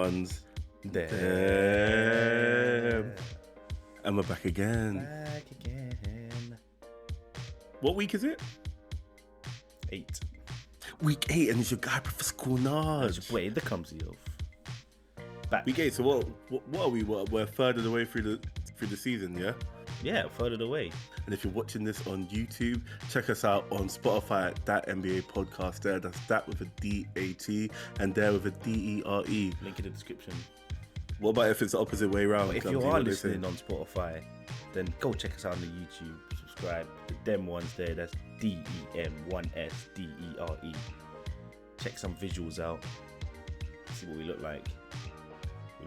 ones. Damn. And we're back again. What week is it? 8. Week 8, and it's your guy, Professor Cornage. Wait, the clumsy of. Back. Week 8. So what are we? We're further away through the season, yeah. Yeah, further away. And if you're watching this on YouTube, check us out on Spotify at That NBA Podcast. There, that's that with a D-A-T, and there with a D-E-R-E. Link in the description. What about if it's the opposite way around? But if you are listening on Spotify, then go check us out on the YouTube. Subscribe. The Dem ones there. That's DEM1SDERE. Check some visuals out. See what we look like.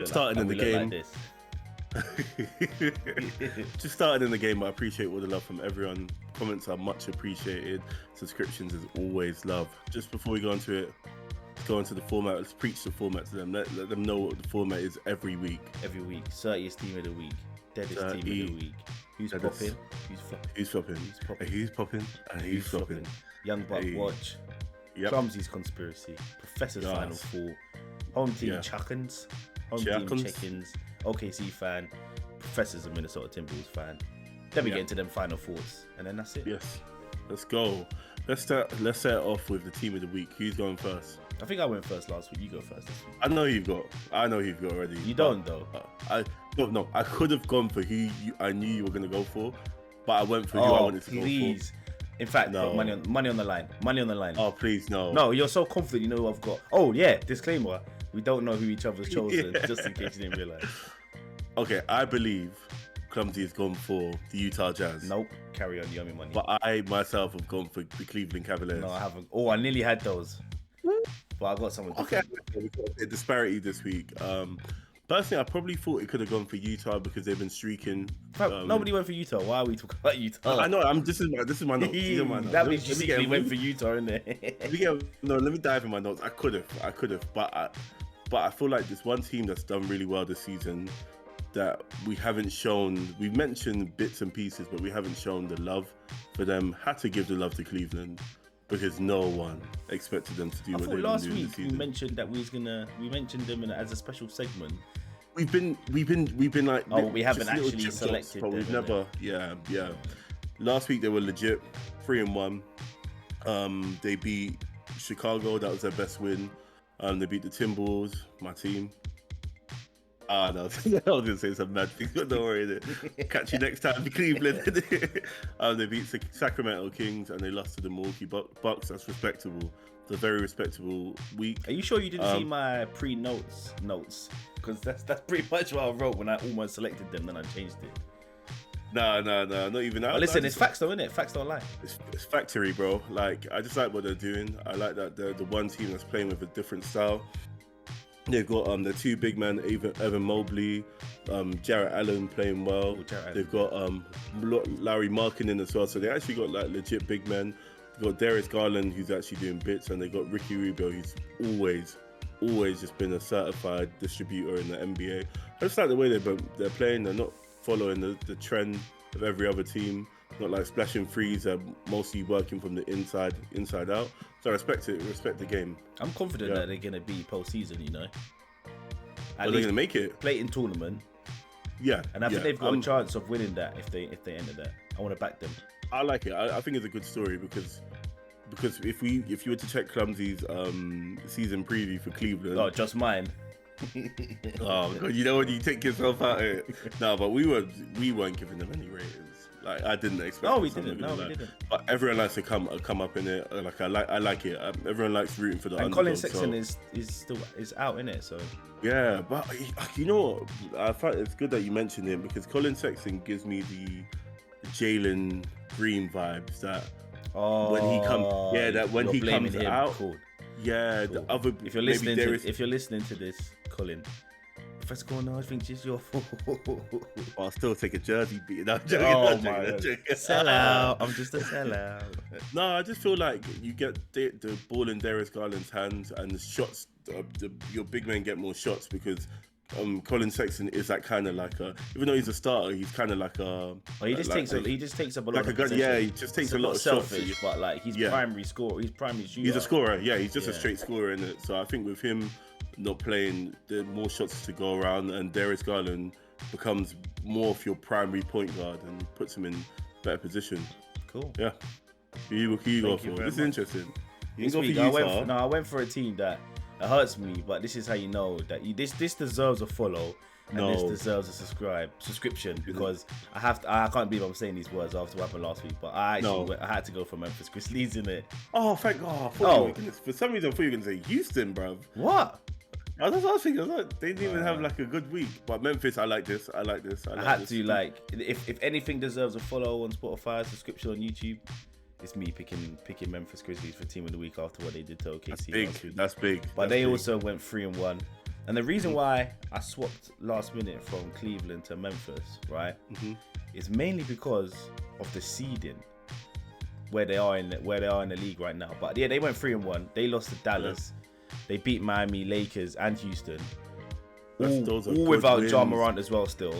Starting in the game. Like this. Just started in the game, but I appreciate all the love from everyone. Comments are much appreciated. Subscriptions is always love. Just before we go into it, let's go into the format. Let's preach the format to them. Let them know what the format is every week. Every week. Certiest team of the week. Deadest team of the week. Who's popping? Who's flopping? Who's flopping? Who's popping? And who's flopping? Young Buck watch. Yep. Clumsy's conspiracy. Professor's final four. Home team chuckins. Home team check-ins. OKC fan. Professor's a Minnesota Timberwolves fan. Then we get into them final thoughts, and then that's it. Yes, let's go. Let's start it off with the team of the week. Who's going first? I think I went first last week. You go first this week. I know you've got already. You don't though. No. I could have gone for who I knew you were gonna go for, but I went for who I wanted to go for. In fact, no. money on the line. Money on the line. Oh please, no. No, you're so confident. You know who I've got. Oh yeah, disclaimer. We don't know who each other's chosen, just in case you didn't realize. Okay, I believe Clumsy has gone for the Utah Jazz. Nope. Carry on, you owe me money. But I myself have gone for the Cleveland Cavaliers. No, I haven't. Oh, I nearly had those. But I got something different. Okay, we got a disparity this week. Personally, I probably thought it could have gone for Utah because they've been streaking. Nobody went for Utah. Why are we talking about Utah? I know. This is my notes. That means you secretly went for Utah, innit? Let me dive in my notes. I could have, but I feel like this one team that's done really well this season that we haven't shown. We've mentioned bits and pieces, but we haven't shown the love for them. Had to give the love to Cleveland because no one expected them to do what they were doing this season. Last week we mentioned that we mentioned them as a special segment. We've been like, we haven't actually selected but them, we've never. Yeah. Last week they were legit 3-1. They beat Chicago. That was their best win. They beat the Timberwolves, my team. No, I was gonna say some mad things, but don't worry. Catch you next time, Cleveland. They beat Sacramento Kings and they lost to the Milwaukee Bucks. That's respectable. It's a very respectable week. Are you sure you didn't see my pre-notes? Because that's pretty much what I wrote when I almost selected them. Then I changed it. No, not even that. But listen, it's facts though, innit? Facts don't lie. It's factory, bro. Like, I just like what they're doing. I like that they're the one team that's playing with a different style. They've got the two big men, Evan Mobley, Jarrett Allen playing well. They've got Larry Markkinen as well. So they actually got like legit big men. They've got Darius Garland, who's actually doing bits, and they got Ricky Rubio, who's always just been a certified distributor in the NBA. I just like the way they're playing. They're not following the trend of every other team. Not like splashing threes. They're mostly working from the inside out. So I respect it. Respect the game. I'm confident that they're gonna be postseason. You know, they're gonna make it. Play in tournament. Yeah, and I think they've got a chance of winning that if they enter that. I want to back them. I like it. I think it's a good story because if you were to check Clumsy's season preview for Cleveland, just mine. Oh God, you know when you take yourself out of it. No, but we weren't giving them any ratings. Like, I didn't expect. No, we didn't. But everyone likes to come up in it. Like, I like it. Everyone likes rooting for the underdog. Colin Sexton is still out in it. So yeah, but you know what? I thought it's good that you mentioned him because Colin Sexton gives me the Jalen Green vibes that when he comes out. Cool. Yeah, cool. The other. If you're listening to this, Colin, Professor Cornage thinks it's your fault. I'll still take a jersey beat. No, sellout. I'm just a sellout. No, I just feel like you get the ball in Darius Garland's hands and the shots. Your big men get more shots because Colin Sexton is that kind of like even though he's a starter, he's kind of like a. Well, he just takes up a lot of possession. Yeah, he just takes a lot of selfish, shots. But like he's primary scorer, he's primary shooter. He's a scorer. Yeah, he's just a straight scorer in it. So I think with him not playing, there are more shots to go around, and Darius Garland becomes more of your primary point guard and puts him in better position. Cool. Yeah. Who you go for? This is interesting. This week, I went for a team that hurts me, but this is how you know that this deserves a follow. And this deserves a subscription, because I can't believe I'm saying these words after what happened last week, but I had to go for Memphis Grizzlies in it. Oh, thank God. For some reason I thought you were going to say Houston, bruv. What? I was thinking, they didn't even have like a good week. But Memphis, I like this. I had to, if anything deserves a follow on Spotify, subscription on YouTube, it's me picking Memphis Grizzlies for team of the week after what they did to OKC. That's big. But they also went 3-1. And the reason why I swapped last minute from Cleveland to Memphis, right, is mainly because of the seeding where they are in the league right now. But yeah, they went 3-1. They lost to Dallas. Yeah. They beat Miami, Lakers, and Houston. All without Ja Morant as well. Still,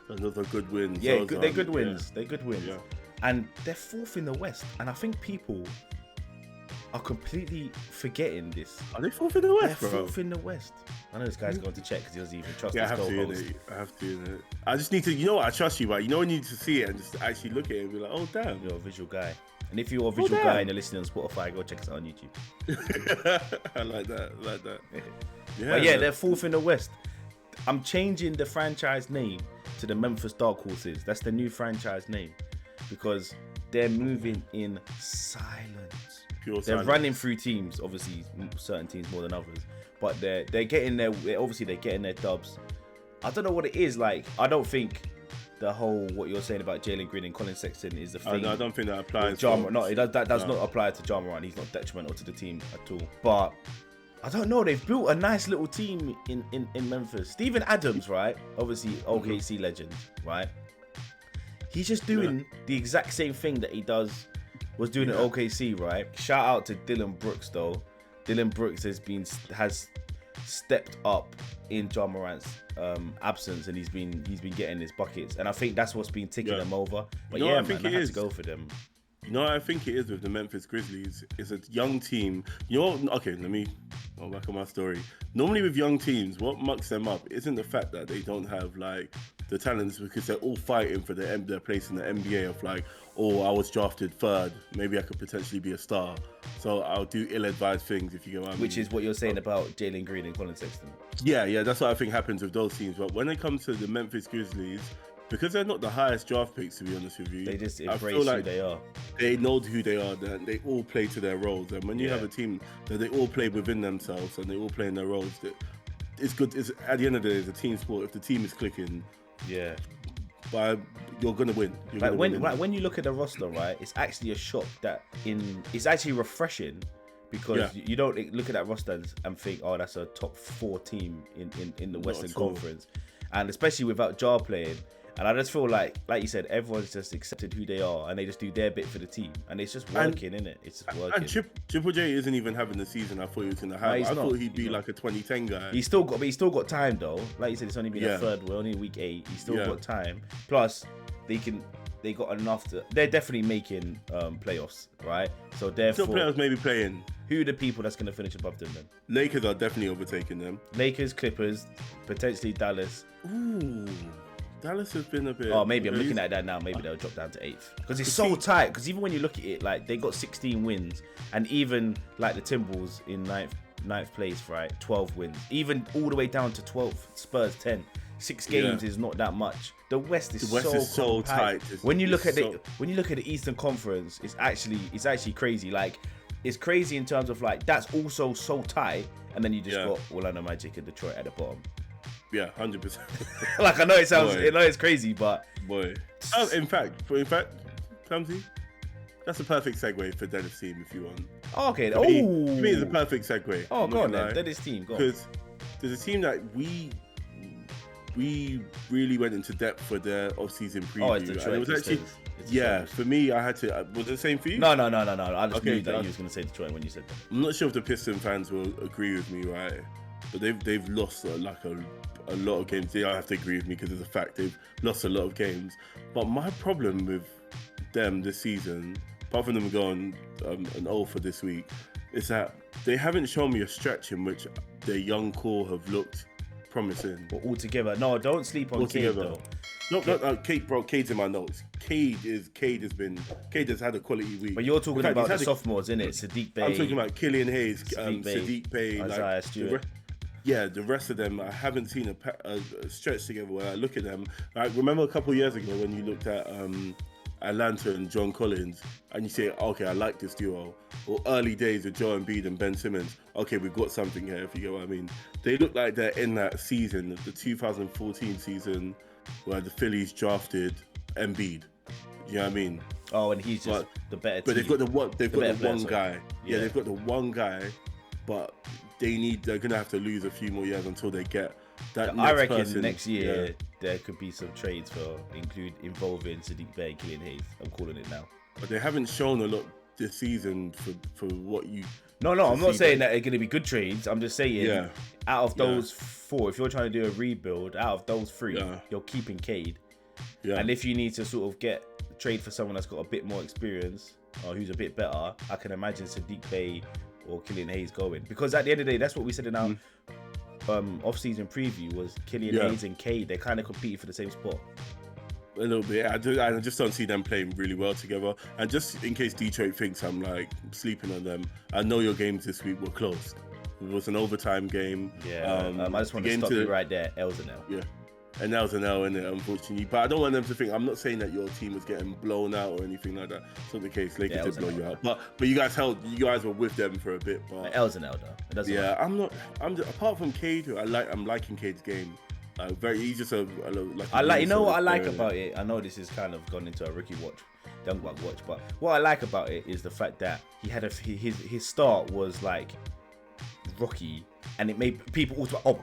and those are good wins. Yeah, they're good wins. They're good wins. Yeah. And they're 4th in the West. And I think people are completely forgetting this. Are they 4th in the West, They're 4th in the West. I know this guy's going to check because he doesn't even trust his co-host. I have to. I just need to, you know what, I trust you, but you know when you need to see it and just actually look at it and be like, oh, damn. You're a visual guy. And if you're a visual guy and you're listening on Spotify, go check us out on YouTube. I like that. Yeah, but yeah, they're 4th in the West. I'm changing the franchise name to the Memphis Dark Horses. That's the new franchise name, because they're moving in silence. They're running through teams, obviously certain teams more than others, but they're getting their dubs. I don't know what it is. Like, I don't think the whole what you're saying about Jalen Green and Colin Sexton is the thing. I don't think that applies. That does not apply to Ja Morant. He's not detrimental to the team at all. But I don't know. They've built a nice little team in Memphis. Steven Adams, right? Obviously OKC legend, right? He's just doing the exact same thing that he was doing at OKC, right? Shout out to Dylan Brooks though. Dylan Brooks has stepped up in Ja Morant's absence, and he's been getting his buckets, and I think that's what's been ticking them over. But I had to go for them. You know what I think it is with the Memphis Grizzlies? It's a young team. You know what? Okay, let me go back on my story. Normally with young teams, what mucks them up isn't the fact that they don't have like the talents, because they're all fighting for their place in the NBA of like, oh, I was drafted 3rd. Maybe I could potentially be a star. So I'll do ill-advised things, if you get what I mean. Which is what you're saying about Jalen Green and Colin Sexton. Yeah, that's what I think happens with those teams. But when it comes to the Memphis Grizzlies, because they're not the highest draft picks, to be honest with you, they just embrace who they are. They know who they are, and they all play to their roles. And when you have a team that they all play within themselves and they all play in their roles, it's good. It's, at the end of the day, it's a team sport. If the team is clicking, but you're gonna win. When you look at the roster, right, it's actually a shock it's actually refreshing, because you don't look at that roster and think, oh, that's a top 4 team in the Western Conference, and especially without Ja playing. And I just feel like you said, everyone's just accepted who they are and they just do their bit for the team, and it's just working, isn't it? It's just working. And Triple J isn't even having the season I thought he was gonna have. I thought he'd be like a 2010 guy. He's still got time though. Like you said, it's only been a third. We're only in week 8. He's still got time. Plus, they got enough to. They're definitely making playoffs, right? So therefore, still players maybe playing. Who are the people that's gonna finish above them then? Lakers are definitely overtaking them. Lakers, Clippers, potentially Dallas. Ooh. Dallas has been a bit. Oh, maybe I'm looking at that now. Maybe they'll drop down to 8th, because it's so tight. Because even when you look at it, like, they got 16 wins, and even like the Timberwolves in ninth place, right? 12 wins. Even all the way down to 12th, Spurs 10. 6 games is not that much. The West is so tight. When you look at the Eastern Conference, it's actually crazy. Like, it's crazy in terms of like, that's also so tight, and then you just got Orlando Magic and Detroit at the bottom. Yeah, 100%. Like, I know it sounds, it's crazy, but in fact, Clumsy, that's a perfect segue for Deadest Team if you want. Oh, okay. For me, it's a perfect segue. Oh, go on then, Deadest Team. Go on. Because there's a team that we really went into depth for their off-season preview. Oh, it's Detroit. And it was actually, for me, I had to. Was it the same for you? No. I just knew that you was going to say Detroit when you said that. I'm not sure if the Piston fans will agree with me, right? But they've lost a lot of games. They don't have to agree with me because it's a fact. They've lost a lot of games. But my problem with them this season, apart from them going an 0 for this week, is that they haven't shown me a stretch in which their young core have looked promising. But altogether, no, don't sleep on Cade though. No, Cade, bro. Cade's in my notes. Cade has had a quality week. But you're talking about the sophomores, innit? Sadiq Bey. I'm talking about Killian Hayes, Sadiq Bey, Isaiah Stewart. The rest of them, I haven't seen a stretch together where I look at them. Like, remember a couple of years ago when you looked at Atlanta and John Collins, and you say, okay, I like this duo. Or early days with Joel Embiid and Ben Simmons. Okay, we've got something here, if you get what I mean. They look like they're in that season, the 2014 season, where the Phillies drafted Embiid. You know what I mean? Oh, and he's just the better team. But they've got the one guy. Yeah, they've got the one guy, but they're gonna have to lose a few more years until they get that. I reckon next year there could be some trades involving Sadiq Bey and Killian Hayes. I'm calling it now. But they haven't shown a lot this season for what you. No, I'm not saying that they're going to be good trades. I'm just saying out of those four, if you're trying to do a rebuild, out of those three, you're keeping Cade. Yeah. And if you need to sort of trade for someone that's got a bit more experience or who's a bit better, I can imagine Sadiq Bey or Killian Hayes going. Because at the end of the day, that's what we said in our off-season preview was Killian Hayes and Cade. They kind of competed for the same spot. A little bit. I just don't see them playing really well together. And just in case Detroit thinks I'm like sleeping on them, I know your games this week were close. It was an overtime game. Yeah. I just want to stop you right there. L's an L. Yeah. And L's an L in it, unfortunately. But I don't want them to think. I'm not saying that your team was getting blown out or anything like that. It's not the case. Lakers did blow you out. But you guys were with them for a bit. But L's an L though. It doesn't matter. I'm just, apart from Cade, I'm liking Cade's game. He's just what I like about it. I know this is kind of gone into a rookie watch, but what I like about it is the fact that he had his start was like rocky, and it made people also oh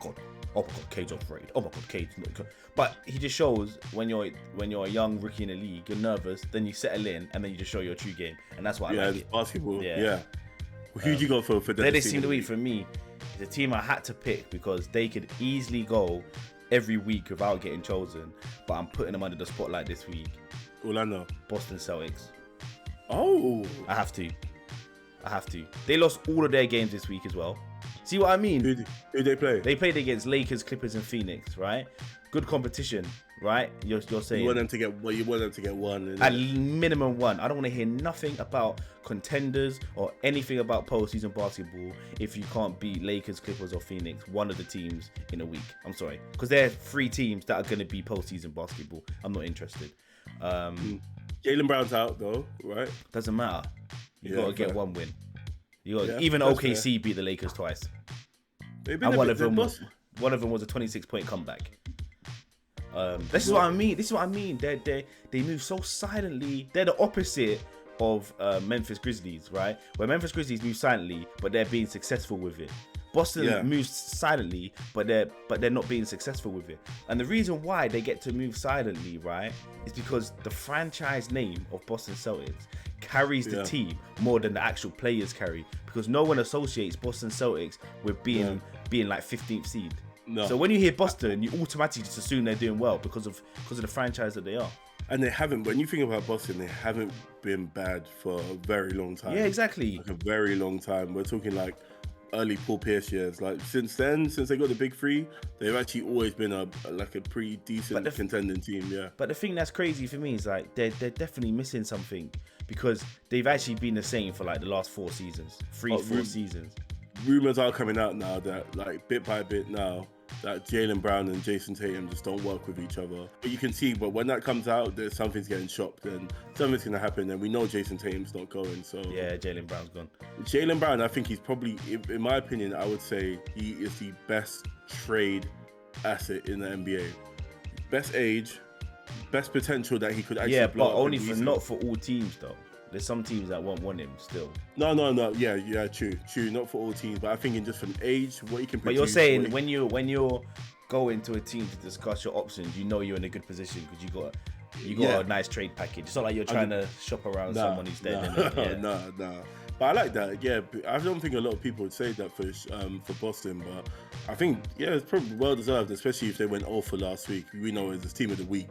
my god, Cade's overrated. Oh my god, Cade's not good. But he just shows when you're a young rookie in the league, you're nervous, then you settle in, and then you just show your true game, and that's what I like. Basketball. Yeah. Who'd you go for the Deadest Team of the Week? For me, it's a team I had to pick because they could easily go every week without getting chosen, but I'm putting them under the spotlight this week. Orlando. Boston Celtics. Oh. I have to. They lost all of their games this week as well. See what I mean? Who they play? They played against Lakers, Clippers, and Phoenix, right? Good competition, right? You're saying you want them to get one. At minimum one. I don't want to hear nothing about contenders or anything about postseason basketball if you can't beat Lakers, Clippers, or Phoenix, one of the teams in a week. I'm sorry, because they're three teams that are going to be postseason basketball. I'm not interested. Jaylen Brown's out though, right? Doesn't matter. You got to get one win. Even OKC beat the Lakers twice. And one of them was a 26-point comeback. This is what I mean. They move so silently. They're the opposite of Memphis Grizzlies, right? Where Memphis Grizzlies move silently, but they're being successful with it. Boston moves silently, but they're not being successful with it. And the reason why they get to move silently, right, is because the franchise name of Boston Celtics carries the team more than the actual players carry, because no one associates Boston Celtics with being like 15th seed. No. So when you hear Boston, you automatically just assume they're doing well because of the franchise that they are. And they haven't. When you think about Boston, they haven't been bad for a very long time. Yeah, exactly. Like a very long time. We're talking like early Paul Pierce years. Like since then, since they got the big three, they've actually always been a pretty decent contending team. Yeah. But the thing that's crazy for me is like they're definitely missing something, because they've actually been the same for like the last 4 seasons, 4 seasons. Rumors are coming out now that like bit by bit now that Jaylen Brown and Jason Tatum just don't work with each other. But you can see, but when that comes out, there's something's getting shopped and something's gonna happen, and we know Jason Tatum's not going. So yeah, Jaylen Brown's gone. Jaylen Brown, I think he's probably, in my opinion, I would say he is the best trade asset in the NBA. Best age, best potential that he could actually blow but only not for all teams though. There's some teams that won't want him still. No. Yeah, true. Not for all teams, but I think in just from age, what he can produce. But you're saying when you're going to a team to discuss your options, you know you're in a good position because you got a nice trade package. It's not like you're trying to shop around someone who's dead. No. But I like that. Yeah, I don't think a lot of people would say that for Boston, but I think it's probably well deserved, especially if they went 0 for last week. We know it's team of the week.